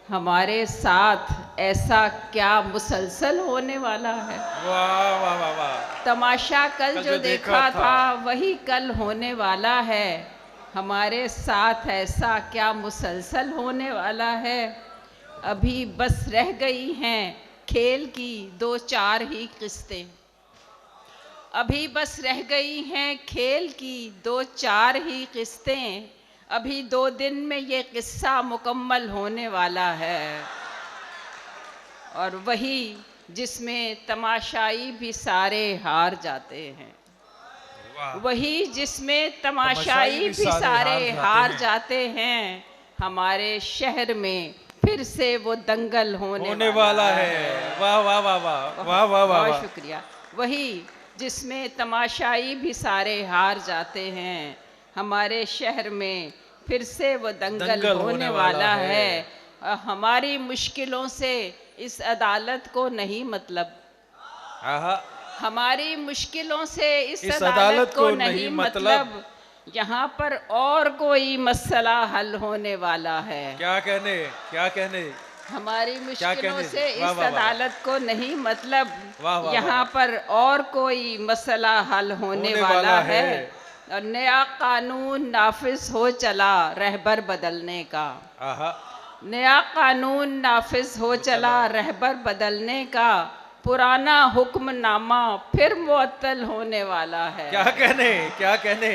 हमारे साथ ऐसा क्या मुसलसल होने वाला है। वाह वाह वाह वाह। तमाशा कल जो देखा था वही कल होने वाला है, हमारे साथ ऐसा क्या मुसलसल होने वाला है। अभी बस रह गई हैं खेल की दो चार ही किस्तें, अभी बस रह गई हैं खेल की दो चार ही किस्तें। अभी 2 दिन में ये किस्सा मुकम्मल होने वाला है। और वही जिसमें तमाशाई भी सारे हार जाते हैं, वही जिसमें तमाशाई भी सारे हार जाते हैं। हमारे शहर में फिर से वो दंगल होने वाला है। वाह वाह वाह वाह वाह वाह वाह। बहुत शुक्रिया। वही जिसमें तमाशाई भी सारे हार जाते हैं, हमारे शहर में फिर से वो दंगल होने वाला है। हमारी मुश्किलों से इस अदालत को नहीं मतलब, हमारी मुश्किलों से इस अदालत को नहीं मतलब। यहाँ पर और कोई मसला हल होने वाला है। क्या कहने, क्या कहने। हमारी मुश्किलों कहने से जी? वाह, इस वाह, वाह। अदालत को नहीं मतलब, वाह, वाह, यहाँ पर और कोई मसला हल होने वाला है और नया कानून नाफिज हो चला रहबर बदलने का। आहा, नया कानून नाफिज हो चला रहबर बदलने का, पुराना हुक्मनामा फिर मुअत्तल होने वाला है। क्या कहने, क्या कहने।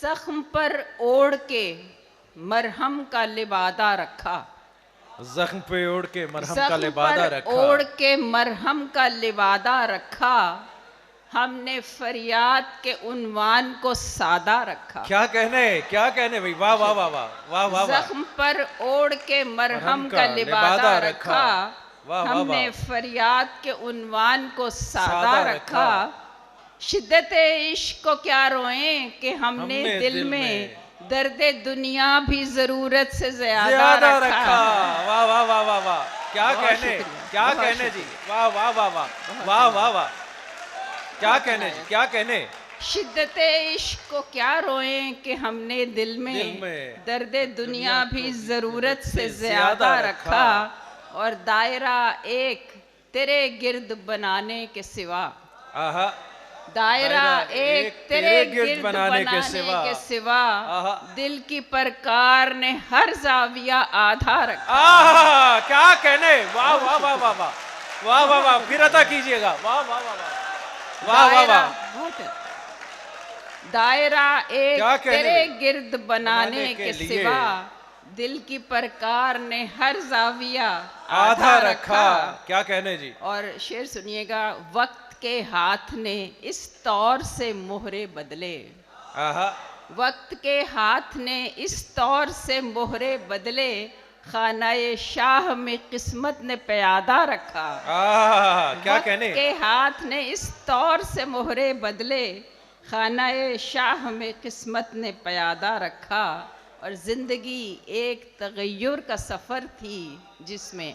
जख्म पर ओढ़ के मरहम का लिबादा रखा, जख्म पे ओढ़ के मरहम का जख्म लिबादा पर रखा। ओढ़ के मरहम का लिबादा रखा, हमने फरियाद के उन्वान को सादा रखा। क्या कहने, क्या कहने भाई, वाह वाह वाह वाह वाह वाह वाह। जख्म पर ओढ़ के मरहम का लिबादा रखा, हमने फरियाद के उन्वान को सादा रखा। शिद्दत इश्क को क्या रोएं कि हमने दिल में दर्दे दुनिया भी जरूरत से ज्यादा रखा। वाह वाह वाह वाह वाह, क्या कहने, क्या कहने जी, वाह वाह वाह वाह वाह वाह वाह, क्या कहने जी, क्या कहने। शिद्दत इश्क को क्या रोएं कि हमने दिल में दर्दे दुनिया भी जरूरत से ज्यादा रखा, और दायरा एक तेरे गिर्द बनाने के सिवा, आहा, दायरा एक तेरे गिर्द बनाने के सिवा दिल की परकार ने हर जाविया आधा रखा। क्या कहने, वाह वाह वाह वाह वाह वाह वाह वाह, फिर अता कीजिएगा, वाह वाह वाह वाह वाह वाह। दायरा एक तेरे गिर्द बनाने के सिवा दिल की परकार ने हर जाविया आधा रखा। क्या कहने जी। और शेर सुनिएगा, वक्त के हाथ ने इस तौर से मोहरे बदले, वक्त के हाथ ने इस तौर से मोहरे बदले, खानाए शाह में किस्मत ने प्यादा रखा। क्या कहने। वक्त के हाथ ने इस तौर से मोहरे बदले, खानाए शाह में किस्मत ने प्यादा रखा। और जिंदगी एक तगय्युर का सफर थी जिसमें,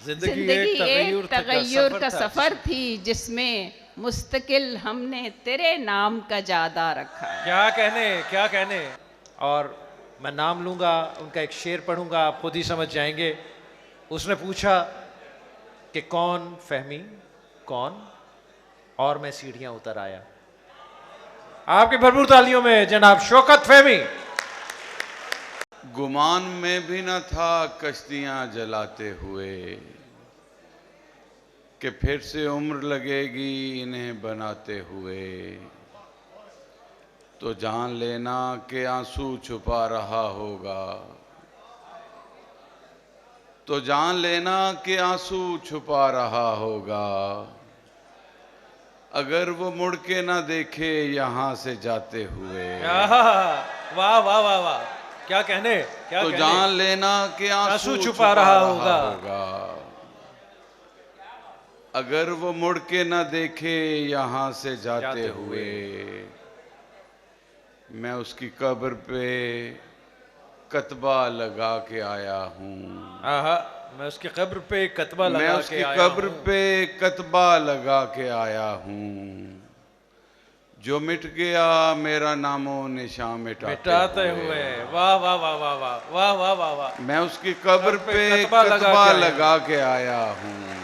जिंदगी एक तगय्युर का सफर थी जिसमें मुस्तकिल हमने तेरे नाम का जादा रखा। क्या कहने, क्या कहने। और मैं नाम लूंगा, उनका एक शेर पढ़ूंगा, आप खुद ही समझ जाएंगे। उसने पूछा कि कौन फहमी कौन, और मैं सीढ़ियां उतर आया। आपके भरपूर तालियों में जनाब शौकत फहमी। गुमान में भी न था कश्तियां जलाते हुए कि फिर से उम्र लगेगी इन्हें बनाते हुए, तो जान लेना कि आंसू छुपा रहा होगा, तो जान लेना कि आंसू छुपा रहा होगा, अगर वो मुड़ के ना देखे यहाँ से जाते हुए। वाह वाह वाह वाह, क्या कहने, क्या तो कहने? जान लेना कि आंसू छुपा रहा होगा, अगर वो मुड़ के ना देखे यहाँ से जाते हुए। मैं उसकी कब्र पे कतबा लगा के आया हूँ। मैं उसकी कब्र पे कतबा लगा के आया हूँ। मैं उसकी कब्र पे कतबा लगा के आया हूँ, जो मिट गया मेरा नामो निशान मिटाते हुए। वाह वाह वाह वाह वाह वाह वाह वाह वाह। मैं उसकी कब्र पे कतबा लगा के आया हूँ,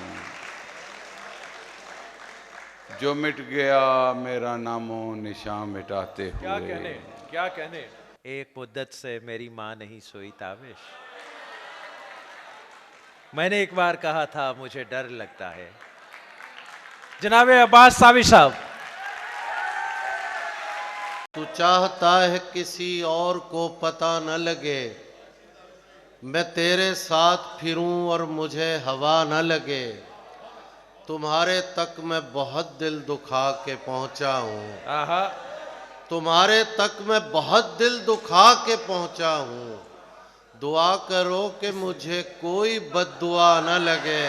जो मिट गया मेरा नामो निशान मिटाते हुए। क्या कहने, क्या कहने। एक मुद्दत से मेरी माँ नहीं सोई ताबिश, मैंने एक बार कहा था मुझे डर लगता है। जनाब अब्बास साबिश साहब। तू चाहता है किसी और को पता न लगे, मैं तेरे साथ फिरूं और मुझे हवा न लगे, तुम्हारे तक मैं बहुत दिल दुखा के पहुंचा हूँ, तुम्हारे तक मैं बहुत दिल दुखा के पहुंचा हूँ, दुआ करो कि मुझे कोई बद्दुआ न लगे,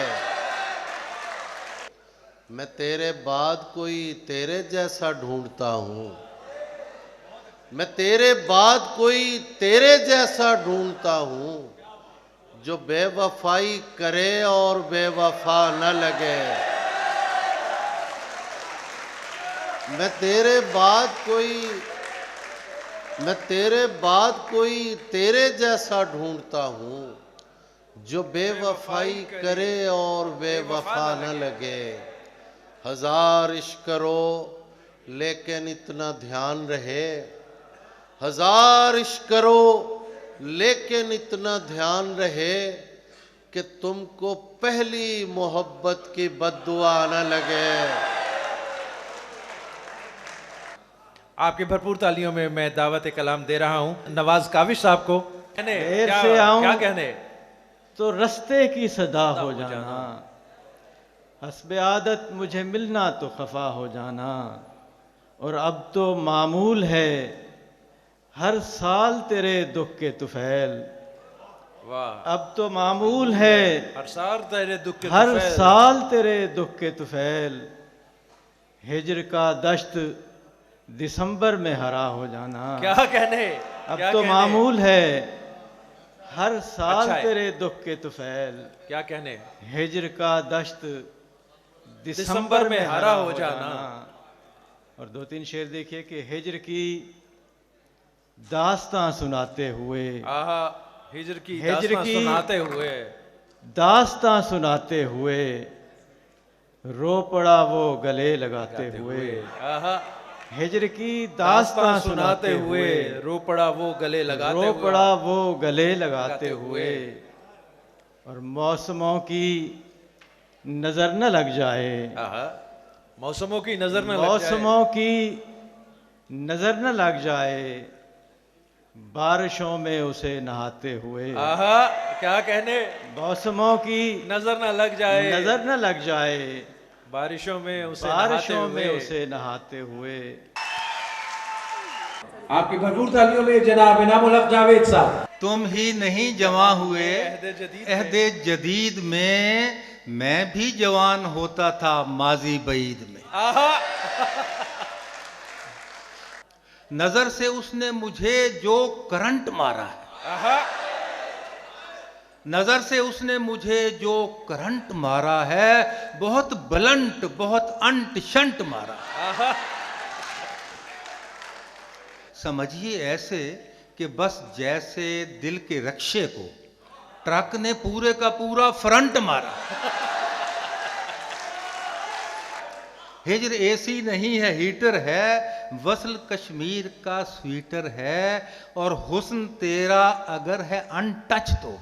मैं तेरे बाद कोई तेरे जैसा ढूंढता हूँ, मैं तेरे बाद कोई तेरे जैसा ढूंढता हूँ, जो बेवफाई करे और बेवफा न लगे, मैं तेरे बाद कोई मैं तेरे बाद कोई तेरे जैसा ढूंढता हूँ जो बेवफाई करे और बेवफा न लगे। हजार इश्क करो लेकिन इतना ध्यान रहे, हजार इश्क करो लेकिन इतना ध्यान रहे कि तुमको पहली मोहब्बत की बद्दुआ न लगे। आपकी भरपूर तालियों में मैं दावत कलाम दे रहा हूं नवाज काविश साहब को। देर से आऊं क्या कहने? तो रस्ते की सदा हो जाना, हस्बे आदत मुझे मिलना तो खफा हो जाना, और अब तो मामूल है हर साल तेरे दुख के तुफैल। वाह। अब तो मामूल है हर साल तेरे दुख के हर तुफैल। साल तेरे दुख के तुफैल, हिजर का दश्त दिसंबर में हरा हो जाना। क्या कहने? अब क्या तो कहने? मामूल है हर साल अच्छा है। तेरे दुख के तुफैल, क्या कहने? हिजर का दश्त दिसंबर में हरा हो जाना। और दो तीन शेर देखिए कि हिजर की दास्तां सुनाते हुए, आहा, हिजर की दास्तां सुनाते हुए, दास्तां सुनाते हुए रो पड़ा वो गले लगाते हुए। आहा, हिजर की दास्तां सुनाते हुए रो पड़ा वो गले लगाते रो हुए। पड़ा वो गले लगाते हुए। और मौसमों की नजर न लग जाए, आहा, मौसमों की नजर न लग जाए। मौसमों की नजर न लग जाए, बारिशों में उसे नहाते हुए। आहा, क्या कहने? मौसमों की नजर न लग जाए, नजर न लग जाए, बारिशों में उसे बारिशों नहाते में हुए। उसे नहाते हुए। आपकी भरपूर तालियों में जनाब इनामुल हक जावेद साहब। तुम ही नहीं जवां हुए अहदे जदीद में, मैं भी जवान होता था माजी बईद में। नजर से उसने मुझे जो करंट मारा है, नजर से उसने मुझे जो करंट मारा है, बहुत ब्लंट बहुत अंट शंट मारा। समझिए ऐसे कि बस जैसे दिल के रक्षे को ट्रक ने पूरे का पूरा फ्रंट मारा। हिजर एसी नहीं है हीटर है, वसल कश्मीर का स्वीटर है, और हुस्न तेरा अगर है अनटच तो,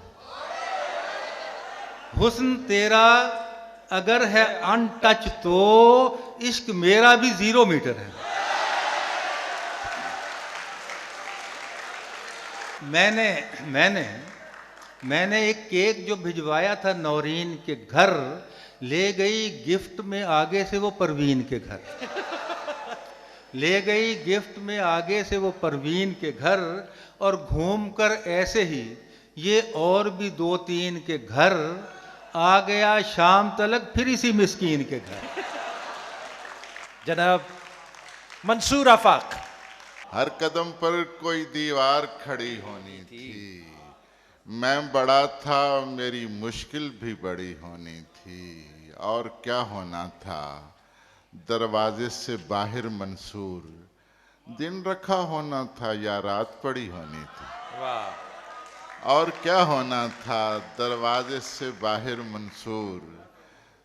हुस्न तेरा अगर है अनटच तो इश्क मेरा भी 0 मीटर है। मैंने एक केक जो भिजवाया था नौरीन के घर, ले गई गिफ्ट में आगे से वो परवीन के घर। ले गई गिफ्ट में आगे से वो परवीन के घर, और घूमकर ऐसे ही ये और भी 2-3 के घर आ गया शाम तलक फिर इसी मिस्कीन के घर। जनाब मंसूर आफाक। हर कदम पर कोई दीवार खड़ी होनी थी, मैं बड़ा था मेरी मुश्किल भी बड़ी होनी थी, और क्या होना था दरवाजे से बाहर मंसूर, दिन रखा होना था या रात पड़ी होनी थी। वाह। और क्या होना था दरवाजे से बाहर मंसूर,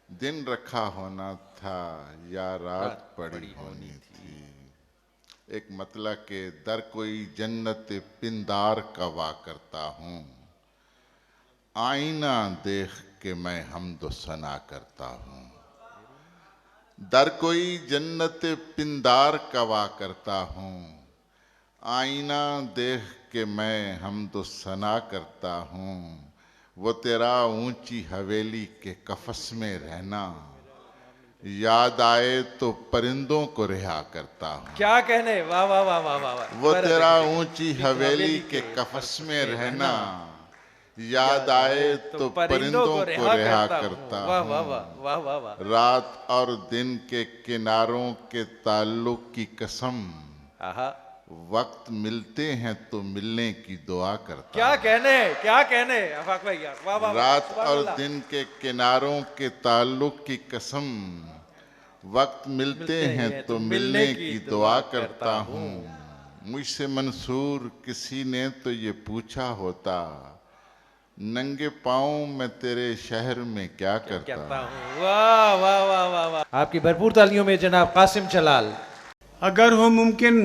दिन रखा होना था या रात पड़ी होनी थी। एक मतलब के दर कोई जन्नत पिंदार का वा करता हूँ, आईना देख के मैं हमदो सना करता हूँ। दर कोई जन्नत पिंदार का वा करता हूँ, आईना देख के मैं हमदो सना करता हूँ। वो तेरा ऊंची हवेली के कफस में रहना, याद आए तो परिंदों को रिहा करता हूँ। क्या कहने? वाह वाह वाह वाह वाह। वो तेरा ऊंची हवेली के कफस में रहना, याद आए तो परिंदों को रिहा करता हूँ। वाह वाह वाह वाह वाह वाह। रात और दिन के किनारों के ताल्लुक की कसम, वक्त मिलते हैं तो मिलने की दुआ करता। क्या कहने? क्या कहने? आफाक भाई यार, वाह वाह। रात और दिन के किनारों के ताल्लुक की कसम, वक्त मिलते हैं तो मिलने की दुआ करता हूँ। मुझसे मंसूर किसी ने तो ये पूछा होता, नंगे पाँव मैं तेरे शहर में क्या करता हूँ। वाह वाह वाह वाह वाह। आपकी भरपूर तालियों में जनाब कासिम जलाल। अगर हो मुमकिन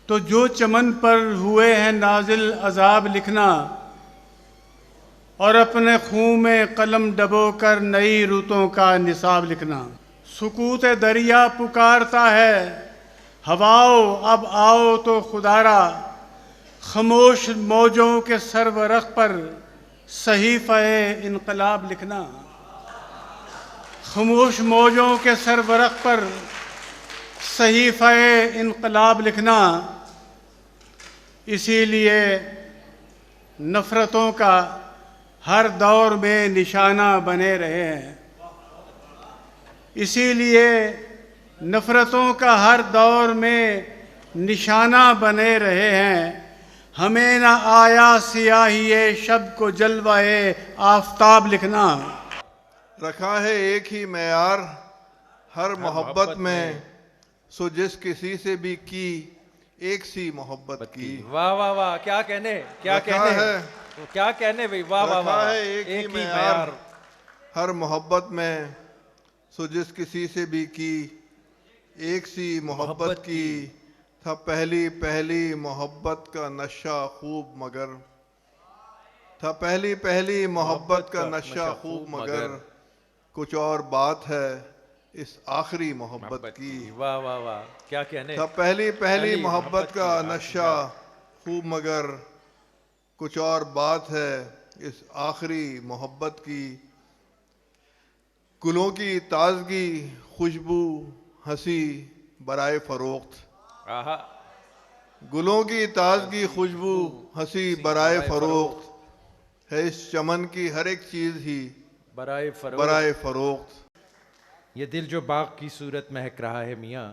तो जो चमन पर हुए हैं नाजिल अजाब लिखना, और अपने खून में कलम डबो कर नई रुतों का निसाब लिखना। सुकूत दरिया पुकारता है, हवाओ अब आओ तो खुदारा, खामोश मौजों के सरवरख पर सहीफ़े इनकलाब लिखना। खामोश मौजों के सरवरख पर सहीफ़े इनकलाब लिखना। इसीलिए नफ़रतों का हर दौर में निशाना बने रहे हैं। इसीलिए नफ़रतों का हर दौर में निशाना बने रहे हैं। हमें न आया सियाही शब को जलवाए आफताब लिखना। रखा है एक ही मेयार हर मोहब्बत में, सो जिस किसी से भी की एक सी मोहब्बत की। वाह वाह वाह, क्या कहने, क्या कहने है, क्या कहने भाई, वाह वाह वाह। है एक ही मेयार हर मोहब्बत में, सो जिस किसी से भी की एक सी मोहब्बत की। था पहली पहली मोहब्बत का नशा खूब मगर, था पहली पहली मोहब्बत का नशा खूब मगर, कुछ और बात है इस आखिरी मोहब्बत की। वाह वाह वाह, क्या कहने। था पहली पहली मोहब्बत का नशा खूब मगर, कुछ और बात है इस आखिरी मोहब्बत की। गुलों की ताजगी खुशबू हंसी बराए फरोख्त, गुलों की ताजगी खुशबू हंसी बराए फरोख्त है। इस चमन की हर एक चीज ही बराए फरोख्त। ये दिल जो बाग की सूरत महक रहा है मियाँ,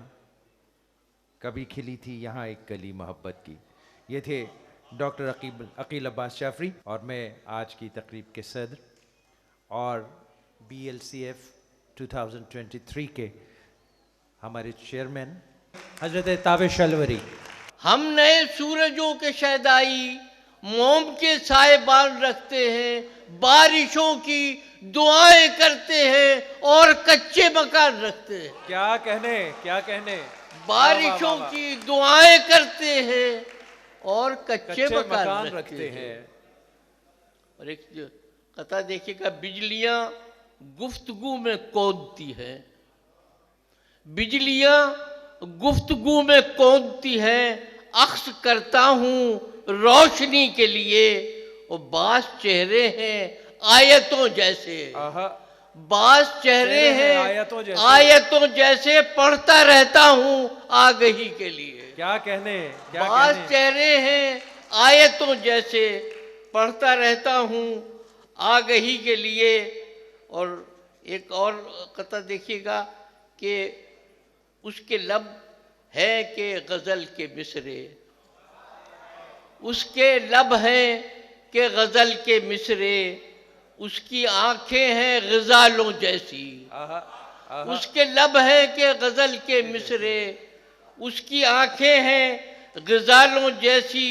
कभी खिली थी यहाँ एक कली मोहब्बत की। ये थे डॉक्टर अकील अब्बास जाफरी और मैं आज की तकरीब के सदर और BLCF 2023 के हमारे चेयरमैन हजरत ताबिश अलवरी। हम नए सूरजों के शहदाई मोम के साएबान रखते हैं, बारिशों की दुआएं करते हैं और कच्चे मकान रखते हैं। क्या कहने, क्या कहने। बारिशों की दुआएं करते हैं और कच्चे मकान रखते हैं। और एक कथा देखिएगा, बिजलियां गुफ्तगू में कौंधती है, बिजलियां गुफ्तगू में कौंधती है। अक्स करता हूँ रोशनी के लिए, और बास चेहरे हैं आयतों जैसे, बास चेहरे हैं आयतों जैसे, पढ़ता रहता हूँ आगही के लिए। क्या कहने, क्या बास कहने। चेहरे हैं आयतों जैसे, पढ़ता रहता हूँ आगही के लिए। और एक और कथा देखिएगा कि उसके लब है कि गज़ल के मिसरे, उसके लब हैं कि गज़ल के मिसरे, उसकी आंखें हैं ग़ज़ालों जैसी। उसके लब हैं कि गज़ल के मिसरे, उसकी आंखें हैं ग़ज़ालों जैसी,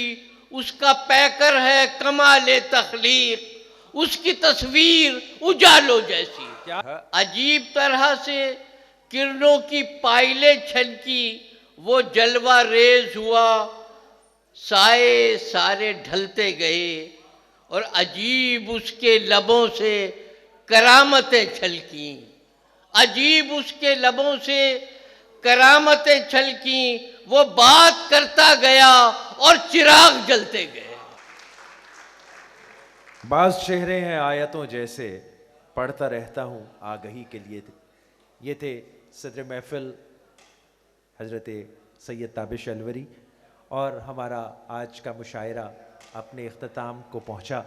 उसका पैकर है कमाल तख्लीक, उसकी तस्वीर उजालों जैसी। अजीब तरह से किरणों की पायलें छलकी, वो जलवा रेज हुआ, साए सारे ढलते गए, और अजीब उसके लबों से करामतें छलकी, अजीब उसके लबों से करामतें छलकी। वो बात करता गया और चिराग जलते गए। बाज चेहरे हैं आयतों जैसे, पढ़ता रहता हूँ आगही के लिए। ये थे सदर महफिल हजरत सैयद ताबिश अलवरी, और हमारा आज का मुशायरा अपने इख्तिताम को पहुँचा।